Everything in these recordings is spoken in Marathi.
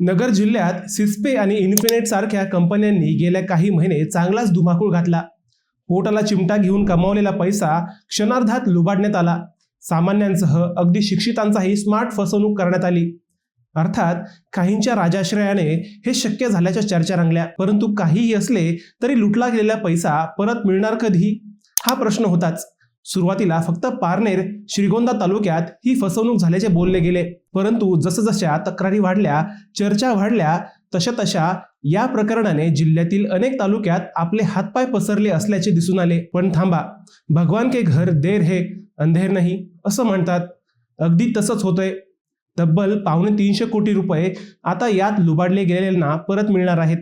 नगर जिल्ह्यात सिस्पे आणि इन्फिनेट सारख्या कंपन्यांनी गेल्या काही महिने चांगलाच धुमाकूळ घातला. पोटाला चिमटा घेऊन कमावलेला पैसा क्षणार्धात लुबाडण्यात आला. सामान्यांसह अगदी शिक्षितांचाही स्मार्ट फसवणूक करण्यात आली. अर्थात काहींच्या राजाश्रयाने हे शक्य झाल्याच्या चर्चा रंगल्या. परंतु काहीही असले तरी लुटला गेलेला पैसा परत मिळणार कधी, हा प्रश्न होताच. सुरुवातीला फक्त पारनेर श्रीगोंदा तालुक्यात ही फसवणूक झाल्याचे बोलले गेले. परंतु जसजशा तक्रारी वाढल्या, चर्चा वाढल्या, तशा या प्रकरणाने जिल्ह्यातील अनेक तालुक्यात आपले हातपाय पसरले असल्याचे दिसून आले. पण थांबा, भगवान के घर देर है अंधेर नाही असं म्हणतात. अगदी तसंच होतंय. तब्बल 350 कोटी रुपये आता यात लुबाडले गेलेल्यांना परत मिळणार आहेत.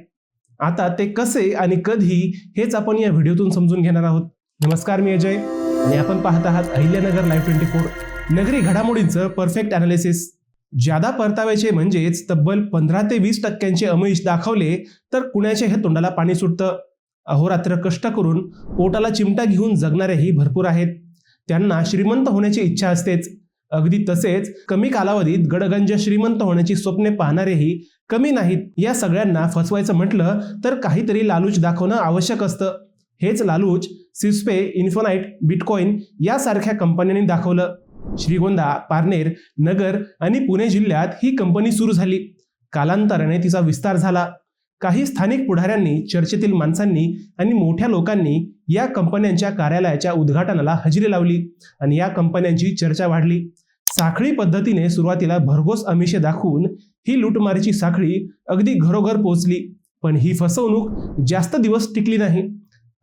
आता ते कसे आणि कधी हेच आपण या व्हिडिओतून समजून घेणार आहोत. नमस्कार, मी अजय आणि आपण पाहत आहात अहिल्यानगर लाईव्ह 24. नगरी घडामोडींचं परफेक्ट अनालिसिस. ज्यादा परताव्याचे म्हणजेच तब्बल 15 ते 20% अमिष दाखवले तर कुणाच्या हे तोंडाला पाणी सुटतं. अहोरात्र कष्ट करून पोटाला चिमटा घेऊन जगणारेही भरपूर आहेत. त्यांना श्रीमंत होण्याची इच्छा असतेच. अगदी तसेच कमी कालावधीत गडगंज श्रीमंत होण्याची स्वप्ने पाहणारेही कमी नाहीत. या सगळ्यांना फसवायचं म्हटलं तर काहीतरी लालूच दाखवणं आवश्यक असतं. हेच लालूच सिस्पे, इन्फिनेट, बिटकॉइन यासारख्या कंपन्यांनी दाखवलं. श्रीगोंदा, पारनेर, नगर आणि पुणे जिल्ह्यात ही कंपनी सुरू झाली. कालांतराने तिचा विस्तार झाला. काही स्थानिक पुढाऱ्यांनी, चर्चेतील माणसांनी आणि मोठ्या लोकांनी या कंपन्यांच्या कार्यालयाच्या उद्घाटनाला हजेरी लावली आणि या कंपन्यांची चर्चा वाढली. साखळी पद्धतीने सुरुवातीला भरघोस आमिषे दाखवून ही लूटमारीची साखळी अगदी घरोघर पोहोचली. पण ही फसवणूक जास्त दिवस टिकली नाही.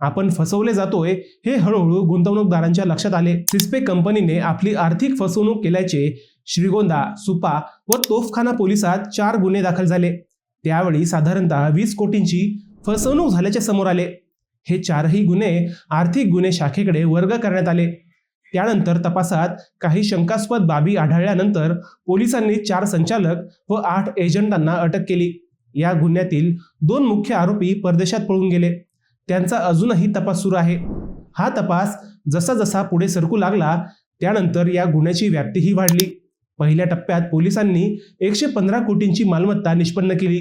आपण फसवले जातोय हे हळूहळू गुंतवणूकदारांच्या लक्षात आले. सिस्पे कंपनीने आपली आर्थिक फसवणूक केल्याचे श्रीगोंदा, सुपा व तोफखाना पोलिसात 4 गुन्हे दाखल झाले. त्यावेळी साधारणतः 20 कोटींची फसवणूक झाल्याचे समोर आले. हे 4ही गुन्हे आर्थिक गुन्हे शाखेकडे वर्ग करण्यात आले. त्यानंतर तपासात काही शंकास्पद बाबी आढळल्यानंतर पोलिसांनी 4 संचालक व 8 एजंटांना अटक केली. या गुन्ह्यातील 2 मुख्य आरोपी परदेशात पळून गेले. त्यांचा अजूनही तपास सुरू आहे. हा तपास जसा जसा पुढे सरकू लागला त्यानंतर या गुन्ह्याची व्याप्तीही वाढली. पहिल्या टप्प्यात पोलिसांनी 115 कोटींची मालमत्ता निष्पन्न केली.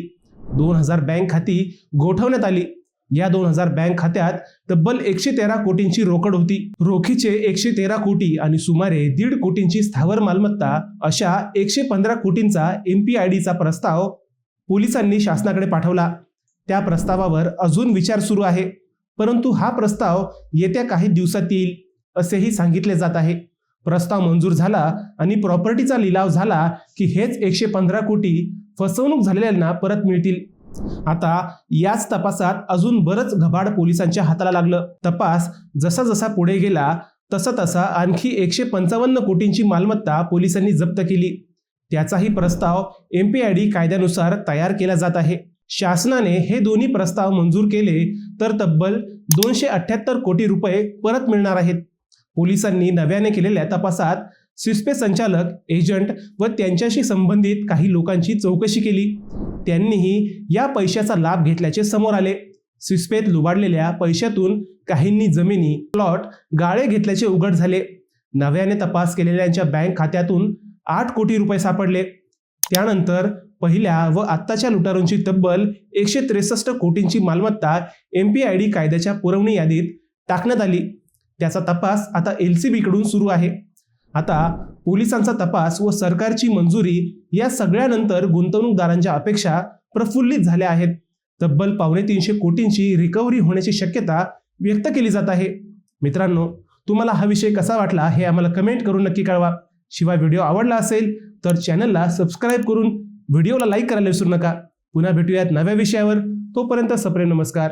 2000 बँक खाती गोठवण्यात आली. या 2000 बँक खात्यात तब्बल 113 कोटींची रोकड होती. रोखीचे 113 कोटी आणि सुमारे 1.5 कोटींची स्थावर मालमत्ता अशा 115 कोटींचा MPIDचा प्रस्ताव पोलिसांनी शासनाकडे पाठवला. त्या प्रस्तावावर अजून विचार सुरू आहे. परंतु हा प्रस्ताव येत्या काही दिवसात येईल असेही सांगितले जात आहे. प्रस्ताव मंजूर झाला आणि प्रॉपर्टीचा लिलाव झाला की हेच 115 कोटी फसवणूक झालेल्यांना परत मिळतील. आता याच तपासात अजून बरंच घबाड पोलिसांच्या हाताला लागलं. तपास जसा जसा पुढे गेला तसा आणखी 155 कोटींची मालमत्ता पोलिसांनी जप्त केली. त्याचाही प्रस्ताव MPID कायद्यानुसार तयार केला जात आहे. शासनाने हे दोन्ही प्रस्ताव मंजूर केले तर तब्बल 278 कोटी रुपये परत मिळणार आहेत. पोलिसांनी नव्याने केलेल्या तपासात सिस्पे संचालक, एजंट व त्यांच्याशी संबंधित काही लोकांची चौकशी केली. त्यांनीही या पैशाचा लाभ घेतल्याचे समोर आले. सिस्पेत लुबाडलेल्या पैशातून काहींनी जमिनी, प्लॉट, गाळे घेतल्याचे उघड झाले. नव्याने तपास केलेल्यांच्या बँक खात्यातून 8 कोटी रुपये सापडले. त्यानंतर पहिल्या व आत्ताच्या लुटारूंची तब्बल 163 कोटींची मालमत्ता MPID कायद्याच्या पुरवणी यादीत टाकण्यात आली. त्याचा तपास आता LCB कडून सुरू आहे. आता पोलिसांचा तपास व सरकारची मंजुरी या सगळ्यानंतर गुंतवणूकदारांच्या अपेक्षा प्रफुल्लित झाल्या आहेत. तब्बल 350 कोटींची रिकव्हरी होण्याची शक्यता व्यक्त केली जात आहे. मित्रांनो, तुम्हाला हा विषय कसा वाटला हे आम्हाला कमेंट करून नक्की कळवा. शिवाय व्हिडिओ आवडला असेल तर चॅनलला सबस्क्राईब करून व्हिडिओला लाईक करायला विसरू नका. पुन्हा भेटूयात नव्या विषयावर. तोपर्यंत सप्रेम नमस्कार.